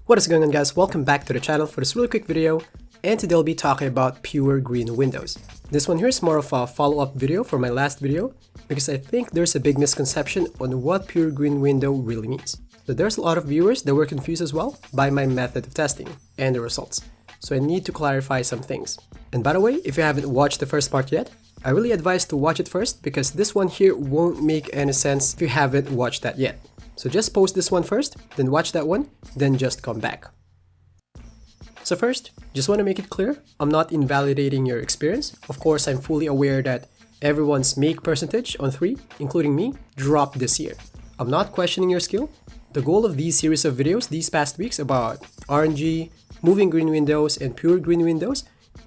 What is going on, guys? Welcome back to the channel for this really quick video, and today I'll be talking about pure green windows. This one here is more of a follow-up video for my last video because I think there's a big misconception on what pure green window really means. So there's a lot of viewers that were confused as well by my method of testing and the results. So I need to clarify some things. And by the way, if you haven't watched the first part yet, I really advise to watch it first because this one here won't make any sense if you haven't watched that yet. So just pause this one first, then watch that one, then just come back. So first, just want to make it clear, I'm not invalidating your experience. Of course, I'm fully aware that everyone's make percentage on 3, including me, dropped this year. I'm not questioning your skill. The goal of these series of videos these past weeks about RNG, moving green windows, and pure green windows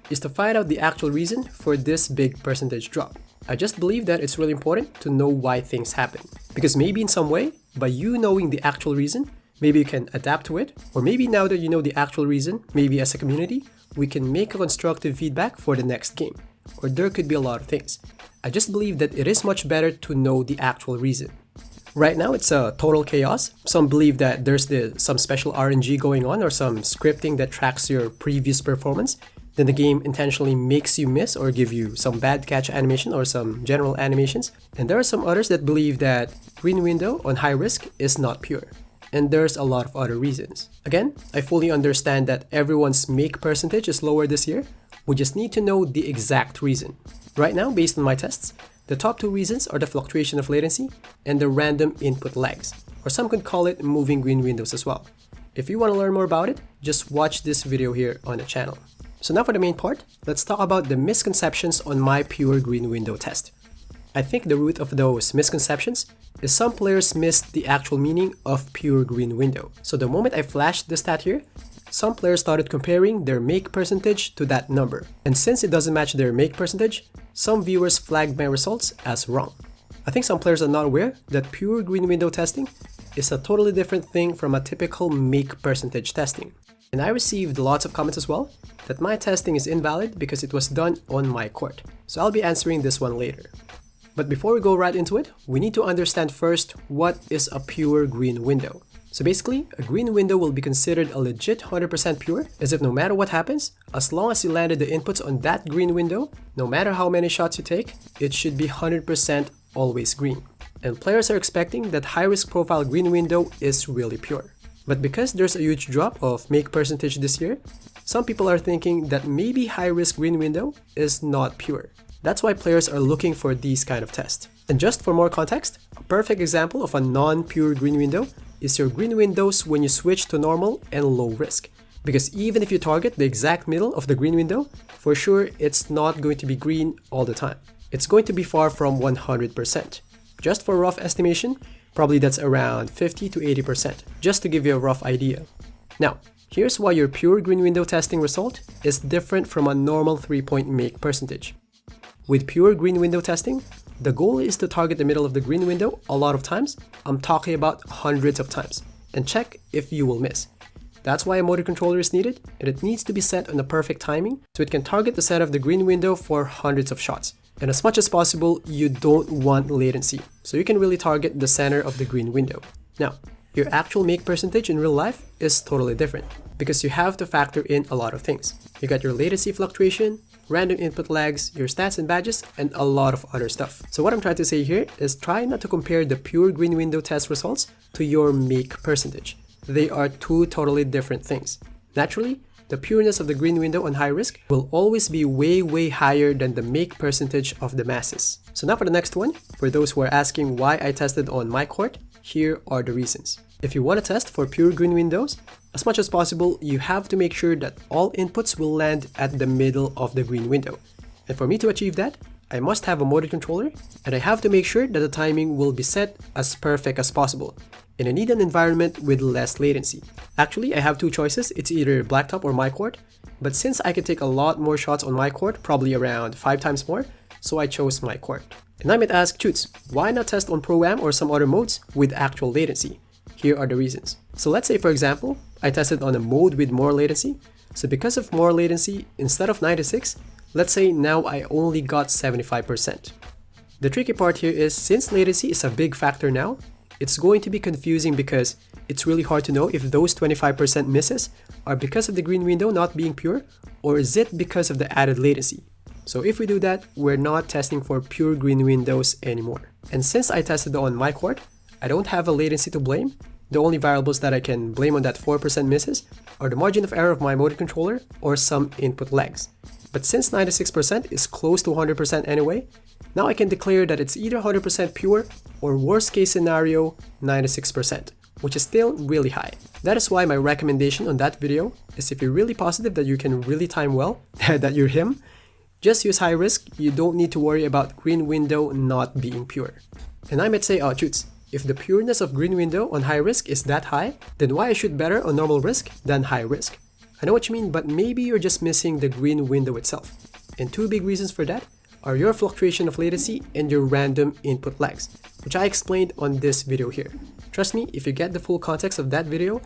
is to find out the actual reason for this big percentage drop. I just believe that it's really important to know why things happen. Because maybe in some way, by you knowing the actual reason, maybe you can adapt to it, or maybe now that you know the actual reason, maybe as a community, we can make a constructive feedback for the next game. Or there could be a lot of things. I just believe that it is much better to know the actual reason. Right now, it's a total chaos. Some believe that there's some special RNG going on or some scripting that tracks your previous performance. Then the game intentionally makes you miss or give you some bad catch animation or some general animations. And there are some others that believe that green window on high risk is not pure. And there's a lot of other reasons. Again, I fully understand that everyone's make percentage is lower this year. We just need to know the exact reason. Right now, based on my tests, the top 2 reasons are the fluctuation of latency and the random input lags, or some could call it moving green windows as well. If you want to learn more about it, just watch this video here on the channel. So now for the main part, let's talk about the misconceptions on my pure green window test. I think the root of those misconceptions is some players missed the actual meaning of pure green window. So the moment I flashed the stat here, some players started comparing their make percentage to that number. And since it doesn't match their make percentage, some viewers flagged my results as wrong. I think some players are not aware that pure green window testing is a totally different thing from a typical make percentage testing. And I received lots of comments as well that my testing is invalid because it was done on my court. So I'll be answering this one later. But before we go right into it, we need to understand first what is a pure green window. So basically, a green window will be considered a legit 100% pure, as if no matter what happens, as long as you landed the inputs on that green window, no matter how many shots you take, it should be 100% always green. And players are expecting that high-risk profile green window is really pure. But because there's a huge drop of make percentage this year, some people are thinking that maybe high-risk green window is not pure. That's why players are looking for these kind of tests. And just for more context, a perfect example of a non-pure green window is your green windows when you switch to normal and low risk. Because even if you target the exact middle of the green window, for sure it's not going to be green all the time. It's going to be far from 100%. Just for a rough estimation, probably that's around 50 to 80%, just to give you a rough idea. Now, here's why your pure green window testing result is different from a normal 3-point make percentage. With pure green window testing, the goal is to target the middle of the green window a lot of times. I'm talking about hundreds of times, and check if you will miss. That's why a motor controller is needed, and it needs to be set on the perfect timing so it can target the center of the green window for hundreds of shots. And as much as possible, you don't want latency, so you can really target the center of the green window. Now, your actual make percentage in real life is totally different because you have to factor in a lot of things. You got your latency fluctuation, random input lags, your stats and badges, and a lot of other stuff. So what I'm trying to say here is try not to compare the pure green window test results to your make percentage. They are two totally different things. Naturally, the pureness of the green window on high risk will always be way higher than the make percentage of the masses. So now for the next one, for those who are asking why I tested on my court, here are the reasons. If you want to test for pure green windows, as much as possible, you have to make sure that all inputs will land at the middle of the green window. And for me to achieve that, I must have a motor controller, and I have to make sure that the timing will be set as perfect as possible. And I need an environment with less latency. Actually, I have 2 choices. It's either blacktop or my court, but since I can take a lot more shots on my court, probably around 5 times more, so I chose my court. And I might ask Tutes, why not test on Pro-Am or some other modes with actual latency? Here are the reasons. So let's say, for example, I tested on a mode with more latency. So because of more latency, instead of 96, let's say now I only got 75%. The tricky part here is since latency is a big factor now, it's going to be confusing because it's really hard to know if those 25% misses are because of the green window not being pure, or is it because of the added latency. So if we do that, we're not testing for pure green windows anymore. And since I tested on my court, I don't have a latency to blame. The only variables that I can blame on that 4% misses are the margin of error of my motor controller or some input lags. But since 96% is close to 100% anyway, now I can declare that it's either 100% pure or worst case scenario 96%, which is still really high. That is why my recommendation on that video is if you're really positive that you can really time well, that you're him, just use high risk. You don't need to worry about green window not being pure. And I might say, oh Tutes, if the pureness of green window on high risk is that high, then why I shoot better on normal risk than high risk? I know what you mean, but maybe you're just missing the green window itself. And two big reasons for that are your fluctuation of latency and your random input lags, which I explained on this video here. Trust me, if you get the full context of that video,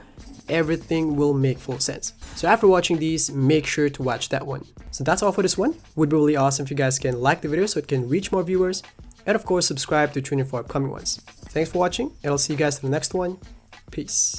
everything will make full sense. So after watching these, make sure to watch that one. So that's all for this one. Would be really awesome if you guys can like the video so it can reach more viewers. And of course, subscribe to tune in for upcoming ones. Thanks for watching, and I'll see you guys in the next one. Peace.